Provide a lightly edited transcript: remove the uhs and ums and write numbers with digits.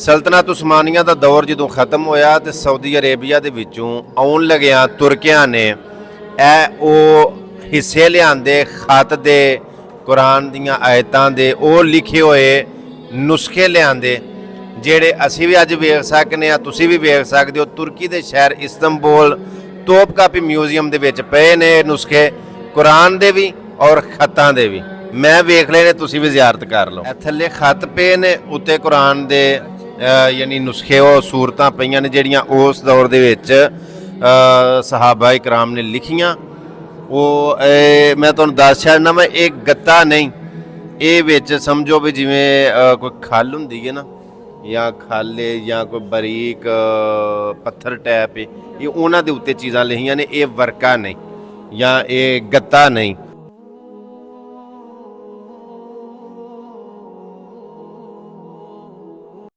ਸਲਤਨਤ ਉਸਮਾਨੀਆ ਦਾ ਦੌਰ ਜਦੋਂ ਖਤਮ ਹੋਇਆ ਤੇ ਸਾਊਦੀ ਅਰੇਬੀਆ ਦੇ ਵਿੱਚੋਂ ਆਉਣ ਲੱਗਿਆਂ ਤੁਰਕਿਆਂ ਨੇ ਇਹ ਉਹ ਹਿੱਸੇ ਲਿਆਂਦੇ ਖਤ ਦੇ, ਕੁਰਾਨ ਦੀਆਂ ਆਇਤਾਂ ਦੇ, ਉਹ ਲਿਖੇ ਹੋਏ ਨੁਸਖੇ ਲਿਆਂਦੇ ਜਿਹੜੇ ਅਸੀਂ ਵੀ ਅੱਜ ਵੇਖ ਸਕਨੇ ਆ, ਤੁਸੀਂ ਵੀ ਵੇਖ ਸਕਦੇ ਹੋ। ਤੁਰਕੀ ਦੇ ਸ਼ਹਿਰ ਇਸਤੰਬੁਲ ਤੋਪਕਾਪੀ ਮਿਊਜ਼ੀਅਮ ਦੇ ਵਿੱਚ ਪਏ ਨੇ ਨੁਸਖੇ, ਕੁਰਾਨ ਦੇ ਵੀ ਔਰ ਖਤਾਂ ਦੇ ਵੀ। ਮੈਂ ਵੇਖ ਲਏ ਨੇ, ਤੁਸੀਂ ਵੀ ਜ਼ਿਆਰਤ ਕਰ ਲਓ। ਥੱਲੇ ਖਤ ਪਏ ਨੇ, ਉੱਤੇ ਕੁਰਾਨ ਦੇ ਯਾਨੀ ਨੁਸਖੇ, ਉਹ ਸੂਰਤਾਂ ਪਈਆਂ ਨੇ ਜਿਹੜੀਆਂ ਉਸ ਦੌਰ ਦੇ ਵਿੱਚ ਸਹਾਬਾ ਇਕਰਾਮ ਨੇ ਲਿਖੀਆਂ। ਉਹ ਮੈਂ ਤੁਹਾਨੂੰ ਦੱਸ ਛੱਡਣਾ, ਮੈਂ ਇਹ ਗੱਤਾ ਨਹੀਂ, ਇਹ ਵਿੱਚ ਸਮਝੋ ਵੀ ਜਿਵੇਂ ਕੋਈ ਖੱਲ ਹੁੰਦੀ ਹੈ ਨਾ, ਜਾਂ ਖਾਲੇ ਜਾਂ ਕੋਈ ਬਰੀਕ ਪੱਥਰ ਟੈਪ, ਇਹ ਉਹਨਾਂ ਦੇ ਉੱਤੇ ਚੀਜ਼ਾਂ ਲਿਖੀਆਂ ਨੇ। ਇਹ ਵਰਕਾ ਨਹੀਂ ਜਾਂ ਇਹ ਗੱਤਾ ਨਹੀਂ।